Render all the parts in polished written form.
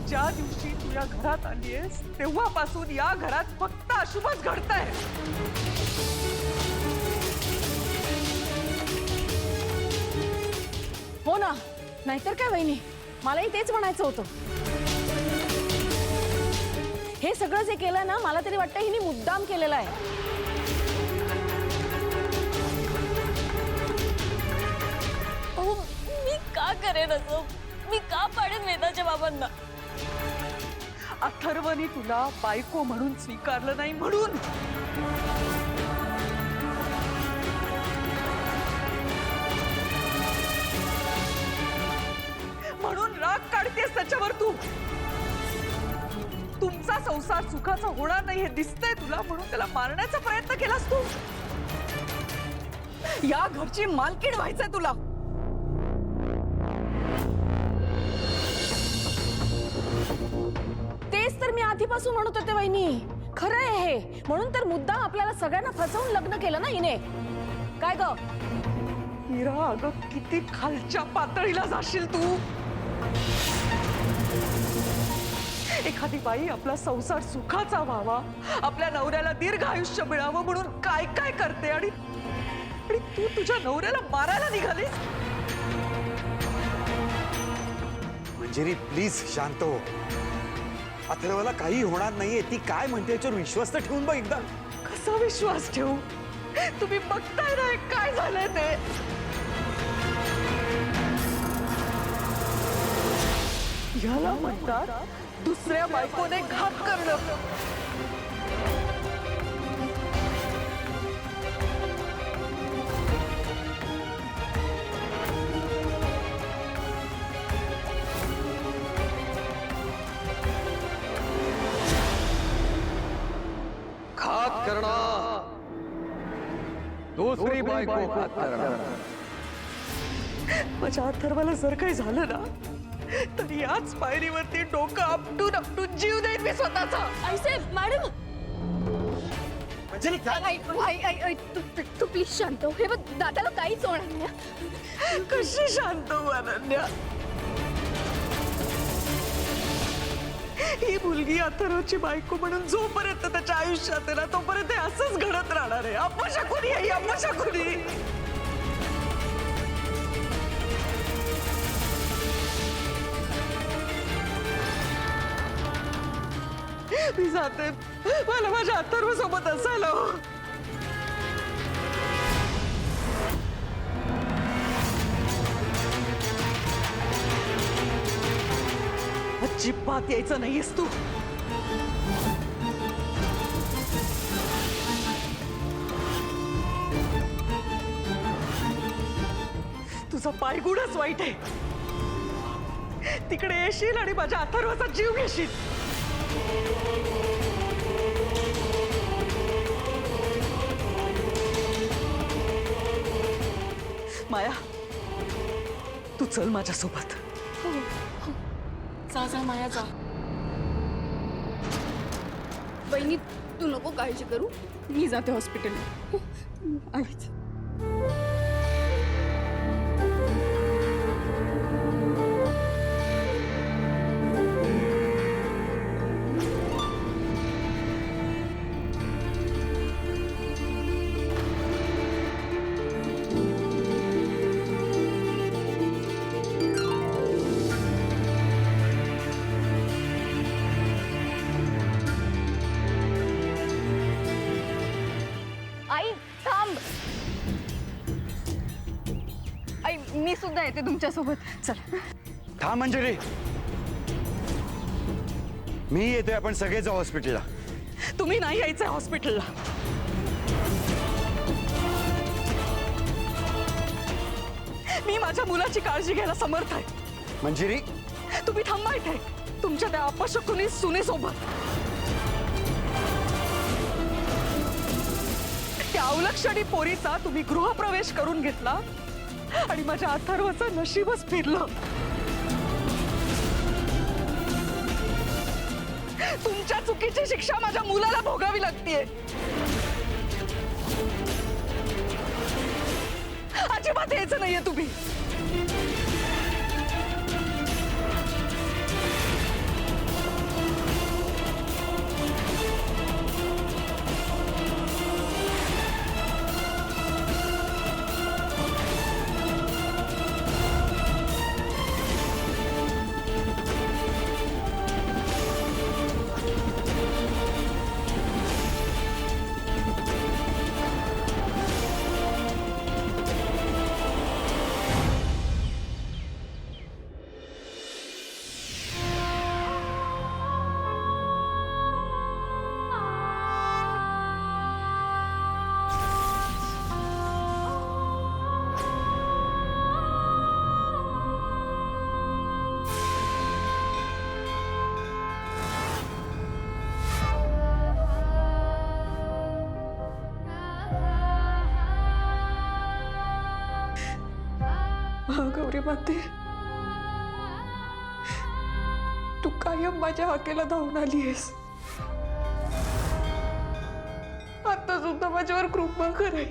ज्या दिवशी तू या घरात आलीयस तेव्हापासून या घरात फक्त अशुभच घडतंय। हो ना, नाहीतर काय वहिनी, मलाही तेच म्हणायचं होतं। हे सगळं जे केलं ना, मला तरी वाटतं हिने मुद्दाम केलेलं आहे। अहो, मी का करेन असं? मी का पाडेन वेदाच्या बाबांना? अथर्वने तुला बायको म्हणून स्वीकारलं नाही म्हणून। म्हणून राग काढतेस त्याच्यावर तू। तुमचा संसार सुखाचा होणार नाही हे दिसतंय तुला, म्हणून त्याला मारण्याचा प्रयत्न केलास तू। या घरची मालकीण व्हायचंय तुला। तेच तर मी आधीपासून म्हणत होते वहिनी, खरं आहे हे। म्हणून तर मुद्दाम आपल्याला सगळ्यांना फसवून लग्न केलं ना हिने। काय ग हिरा, अगं किती खालच्या पातळीला जाशील तू। एखादी बाई आपला संसार सुखाचा व्हावा, आपल्या नवऱ्याला दीर्घ आयुष्य मिळावं म्हणून काय काय करते, आणि तू तुझ्या नवऱ्याला मारायला निघालीस। मंजिरी प्लीज शांत हो। अथर्वला काही होणार नाहीये, ती काय म्हणते याच्यावर विश्वास तर ठेवून बघ एकदा। कसा विश्वास ठेवू? तुम्ही बघताय ना काय झालंय ते। याला म्हणतात दुसऱ्या बायकोने घात करणं। घात करना, दूसरी बायको घात करना। माझ्या अथर्वाला जर काही झालं ना, तर याच पायरीवरती डोकं आपटून आपटून जीव देईन मी स्वतःचा। आईसाहेब, मॅडम, मंजिरी काय? तू प्लीज शांत हो। हे बघ, दादाला काहीच होणार नाही। कशी शांत हो अनन्या? ही मुलगी अथर्वची बायको म्हणून जोपर्यंत त्याच्या आयुष्यात आहे ना, तोपर्यंत हे असंच घडत राहणार आहे। अपशकुनी आहे, अपशकुनी। मी जाते, मला माझ्या अथर्व सोबत असायला हो। अजिबात यायचं नाहीयेस तू। तुझा पायगुणच वाईट आहे। तिकडे येशील आणि माझ्या अथर्वाचा जीव घेशील। माया, तू चल माझ्यासोबत। जा जा माया, जा। वहिनी, तू नको काळजी करू, मी जाते हॉस्पिटलला। आलीच। आई थांब। आई, मी सुद्धा येते तुमच्यासोबत। चल। थांब मंजिरी, मी येतोय, आपण सगळे जाऊ हॉस्पिटलला। तुम्ही नाही यायचंय हॉस्पिटलला। मी माझ्या मुलाची काळजी घ्यायला समर्थ आहे। मंजिरी, तुम्ही थांबा इथे तुमच्या त्या अपशकुनी सुनेसोबत। त्या अवलक्षणी पोरीचा तुम्ही गृहप्रवेश करून घेतला आणि माझ्या अथर्वचं नशीबच फिरलं। तुमच्या चुकीची शिक्षा माझ्या मुलाला भोगावी लागतेय। अजिबात यायचं नाहीये तुम्ही। महागौरी माते, तू कायम माझ्या हाकेला धावून आलीयस. आता सुद्धा माझ्यावर कृपा कर आई.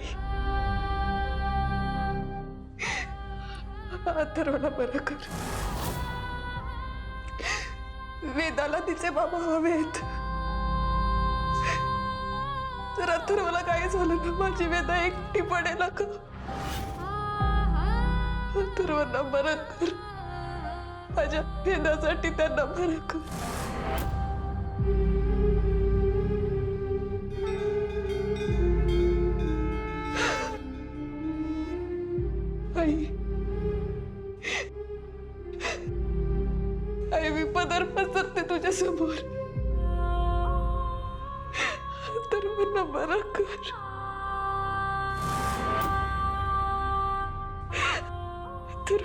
अथर्वला बरं कर. वेदाला तिचे बाबा हवेत. जर अथर्वला काय झालं ना, माझी वेदा एकटी पडेल का? अथर्वला बरं कर. माझ्या वेदासाठी त्यांना बरं कर. आई, आई मी पदर पसरते तुझ्या समोर. तर मला बरं कर. तर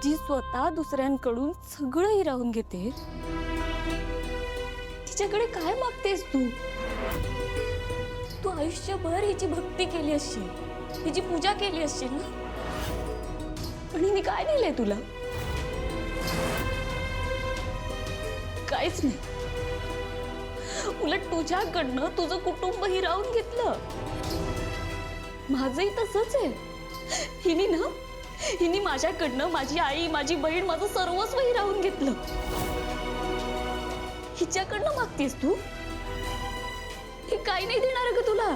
जी स्वतः दुसऱ्यांकडून सगळं हिरावून घेते, तिच्याकडे काय मागतेस तू? तू आयुष्यभर हिची भक्ती केली असशील, हिची पूजा केली असशील ना. पण हिने काय दिलंय तुला? काहीच नाही. उलट तुझ्याकडनं तुझं कुटुंब हिरावून घेतलं. माझंही तसंच आहे. हिने माझ्याकडनं माझी आई, माझी बहीण, माझं सर्वस्व हिरावून घेतलं. हिच्याकडनं मागतेस तू? हे काही नाही देणार का तुला?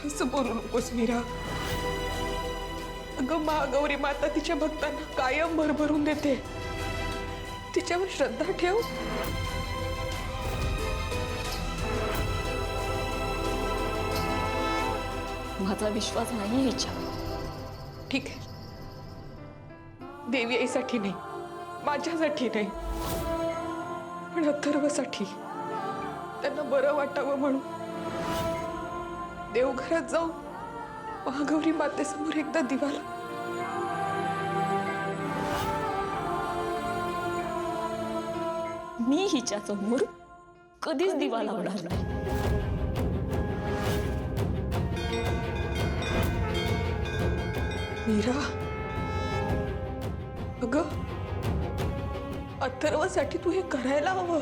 असं बोलू नकोस मीरा. अगं महागौरी माता तिच्या भक्तांना कायम भरभरून देते. तिच्यावर श्रद्धा ठेव. माझा विश्वास नाही हिच्यावर. ठीक आहे, देवी आईसाठी नाही, माझ्यासाठी नाही, पण अथर्वसाठी, त्यांना बरं वाटावं म्हणून देवघरात जाऊन महागौरी मातेसमोर एकदा दिवा लाव. मी हिच्या समोर कधीच दिवा लावणार नाही. मीरा, अगं अथर्वसाठी तू हे करायला हवं.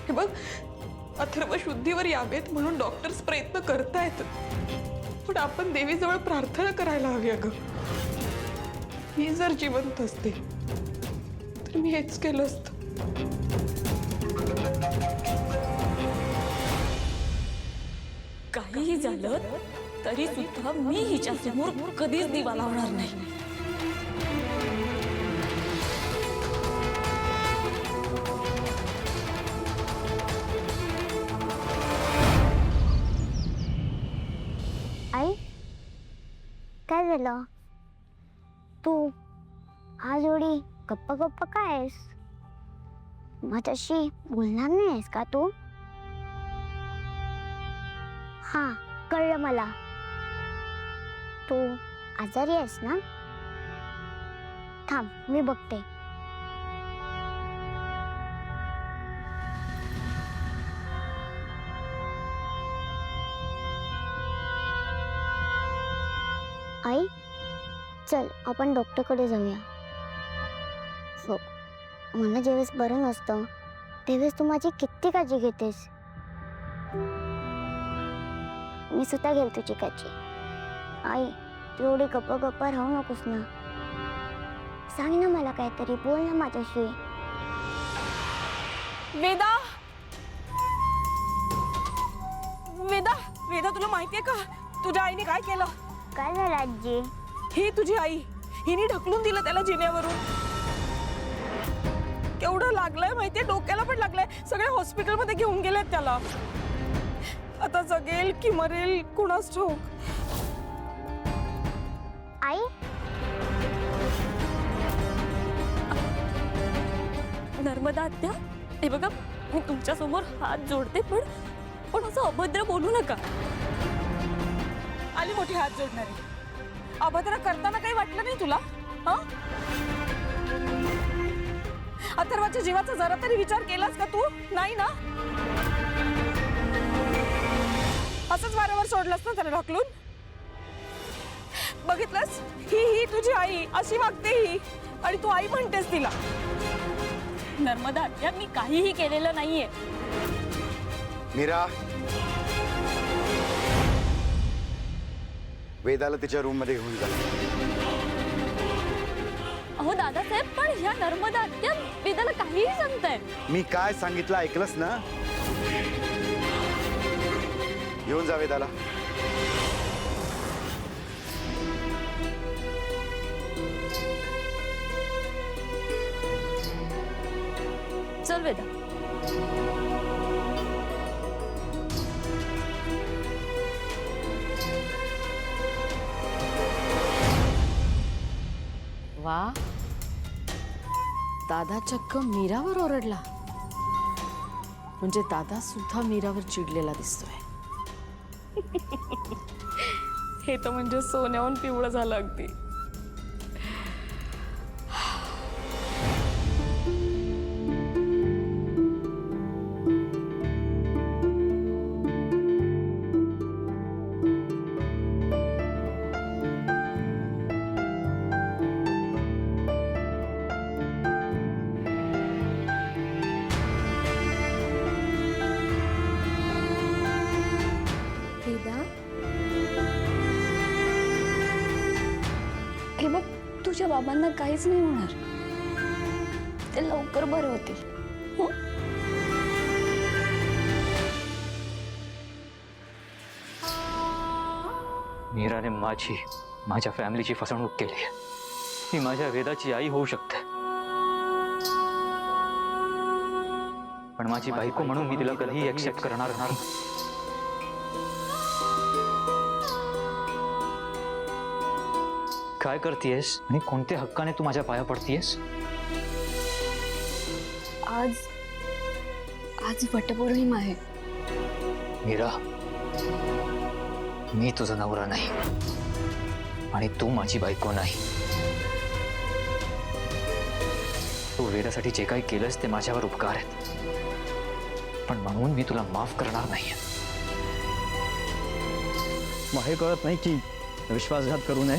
हे बघ, अथर्व शुद्धीवर यावेत म्हणून डॉक्टर्स प्रयत्न करतायत, पण आपण देवीजवळ प्रार्थना करायला हवी. अगं मी जर जिवंत असते तर मी हेच केलं असतं. काहीही झालं तरी सुद्धा मी हिच्या समोर कधीच दिवा लावणार नाही. आई, काय झालं? तू हा जोडी गप्पा गप्पा काय आहेस? माझ्याशी बोलणार नाही आहेस का तू? हा, कळलं मला. तू आजारी आहेस ना? थांब, मी बघते. आई, चल आपण डॉक्टरकडे जाऊया. बघ, मला जेवेळेस बरं नसतं तेवेळेस तू माझी किती काळजी घेतेस. मी सुद्धा घेईल तुझी काळजी. आई, तू एवढी गप्पा गप्पा राहू नकोस ना. सांग ना मला काहीतरी, बोल ना माझ्याशी. वेदा, वेदा, वेदा, तुला माहितीये का तुझ्या आईने काय केलं? काय झालं आजी? ही तुझी आई, हिने ढकलून दिलं त्याला जिन्यावरून. केवढं लागलंय माहितीये, डोक्याला पण लागलंय. सगळे हॉस्पिटलमध्ये घेऊन गेलेत त्याला. आता जगेल की मरेल कुणास ठाऊक. आई, नर्मदा आत्या, हे बघा, मी तुमच्या समोर हात जोडते, पण असं अभद्र बोलू नका. आली मोठी हात जोडणारी. अभद्र करताना काही वाटलं नाही तुला? हा, अथर्वाच्या जीवाचा जरा तरी विचार केलास का तू? नाही ना. असंच वारंवार सोडलंस ना त्याला ढकलून? बघितलंस, ही तुझी आई अशी वागते ही, आणि तू आई म्हणतेस तिला. नर्मदा आत्या, मी काहीही केलेलं नाहीये. मीरा, वेदाला तिच्या रूम मध्ये घेऊन जा. अहो दादासाहेब, पण ह्या नर्मदा आत्या वेदाला काहीही सांगतायत. मी काय सांगितलं ऐकलंस ना? घेऊन जा वेदाला. चल वेदा. वा, दादा चक्क मीरावर ओरडला. म्हणजे दादा सुद्धा मीरावर चिडलेला दिसतोय. हे तर म्हणजे सोन्याहून पिवळं झालं अगदी. वेदा, हे बघ, तुझ्या बाबांना काहीच नाही होणार. ते लवकर बरे होतील. हं? मीराने माझ्या फॅमिलीची फसवणूक केली. ती माझ्या वेदाची आई होऊ शकते, पण माझी बायको म्हणून मी तिला कधीही एक्सेप्ट करणार नाही. काय करतेयस आणि कोणत्या हक्काने तू माझ्या पाया पडतीयस? आज वटपौर्णिमा आहे. मीरा, मी तुझा नवरा नाही आणि तू माझी बायको नाही. तू वेदासाठी जे काही केलंस ते माझ्यावर उपकार आहेत, पण म्हणून मी तुला माफ करणार नाही. मग हे कळत नाही की विश्वासघात करू नये.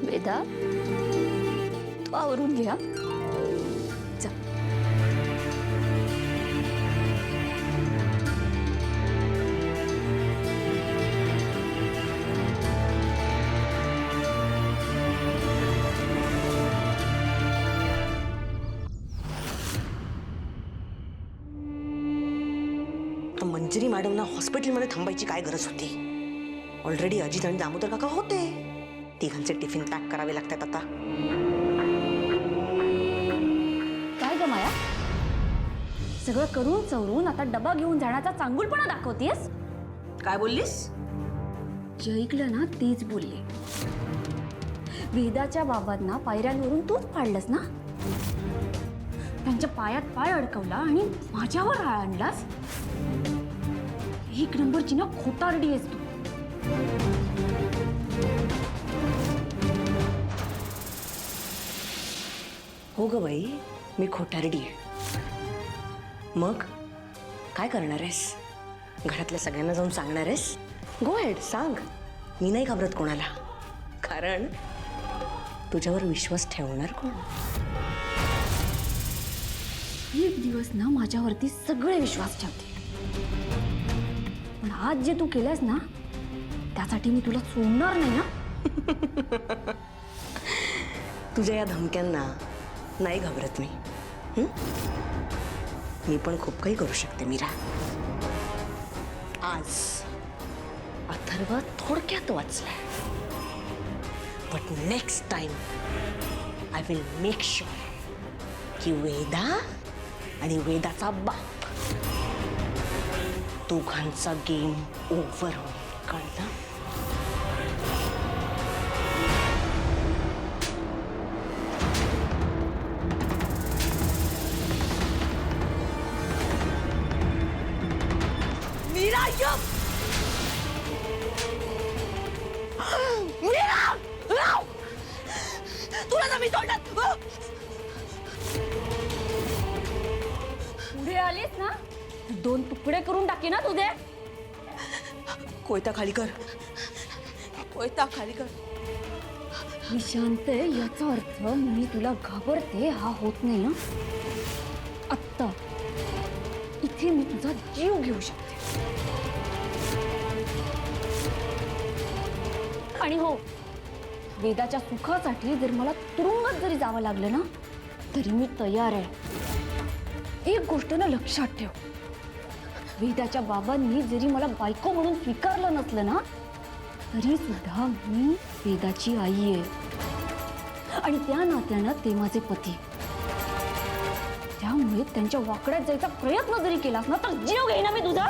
वेदा, तू आवरून घ्या. जा. मंजिरी मॅडमना हॉस्पिटलमध्ये थांबायची काय गरज होती? ऑलरेडी अजित आणि दामोदर काका होते. तिघांचे टिफिन पॅक करावे लागतात आता. काय ग माया, सगळं करून चवरून आता डबा घेऊन जाण्याचा चांगुलपणा दाखवतेस? काय बोललीस? जे ऐकलं ना तेच बोलले. वेदाच्या बाबांना पायऱ्यांवरून तूच पाडलंस ना, त्यांच्या पायात पाय अडकवला आणि माझ्यावर आळ आणलास. एक नंबरची ना खोटारडी आहेस तू. हो ग बाई, मी खोटारडी आहे. मग काय करणार आहेस? घरातल्या सगळ्यांना जाऊन सांगणार आहेस? गो हेड, सांग. मी नाही घाबरत कोणाला, कारण तुझ्यावर विश्वास ठेवणार कोण? एक दिवस ना माझ्यावरती सगळे विश्वास ठेवतील, पण आज जे तू केलंस ना त्यासाठी मी तुला सोडणार नाही ना. तुझ्या या धमक्यांना नाही घाबरत मी. मी पण खूप काही करू शकते मीरा. आज अथर्व थोडक्यात वाचलाय. But next time I will make sure की वेदा आणि वेदाचा बाप दोघांचा गेम ओव्हर होईल. कळलं? तुला ना मी सोडणार. पुढे आलीस ना 2 तुकडे करून टाकी ना तुझे. कोयता खाली कर. कोयता खाली कर. मी शांत आहे याचा अर्थ मी तुला घाबरते हा होत नाही ना. आत्ता इथे मी तुझा जीव घेऊ शकते. आणि हो, वेदाच्या सुखासाठी जर मला तुरुंगात जरी जावं लागलं ना तरी मी तयार आहे. एक गोष्ट ना लक्षात ठेव, वेदाच्या बाबांनी जरी मला बायको म्हणून स्वीकारलं नसलं ना तरी सुद्धा मी वेदाची आई आहे आणि त्या नात्यानं ते माझे पती. त्यामुळे त्यांच्या वाकड्यात जायचा प्रयत्न जरी केलास ना तर जीव घेईना मी तुझा.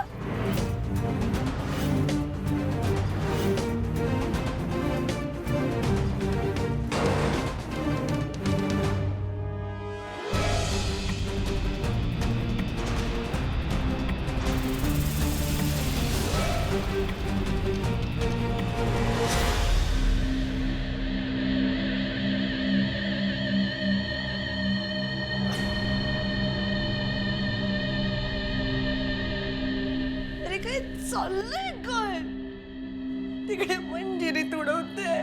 अरे काय चाललंय काय? तिकडे मंजिरी तुडवते,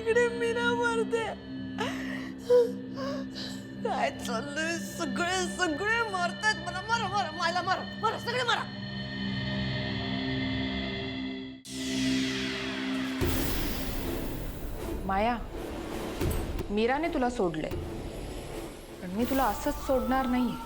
इकडे मीरा मारते. काय चाललंय? सगळे सगळे मारतात मला. मारा मारा मला मारा मारा सगळे मारा. माया, मीराने तुला सोडलंय पण मी तुला असंच सोडणार नाहीये.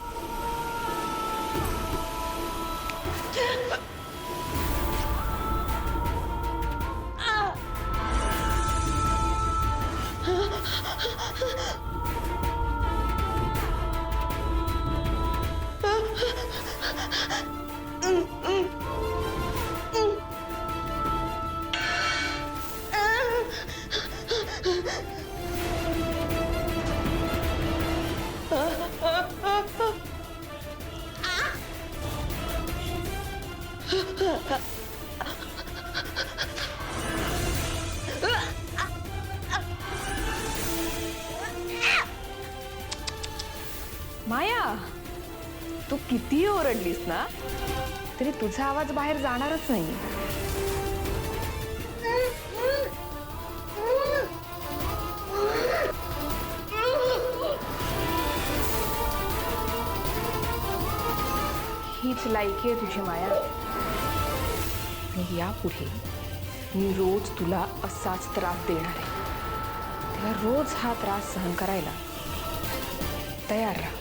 माया, तू कितीही ओरडलीस ना तरी तुझा आवाज बाहेर जाणारच नाही. हीच लायकी आहे तुझी माया. आणि यापुढे मी रोज तुला असाच त्रास देणार आहे. तेव्हा रोज हा त्रास सहन करायला तयार राहा.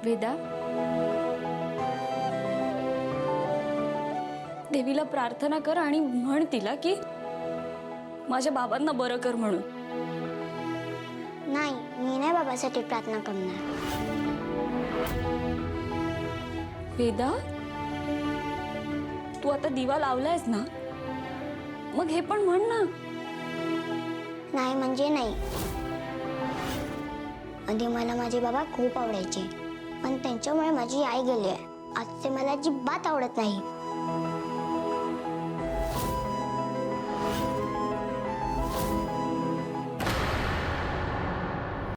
वेदा, देवीला प्रार्थना कर आणि म्हण तिला की माझ्या बाबांना बरं कर म्हणून. नाही, मी नाही बाबासाठी प्रार्थना करणार. वेदा, तू आता दिवा लावलायस ना, मग हे पण म्हण ना. नाही म्हणजे नाही. आधी मला माझे बाबा खूप आवडायचे पण त्यांच्यामुळे माझी आई गेली आहे. आज ते मला अजिबात आवडत नाही.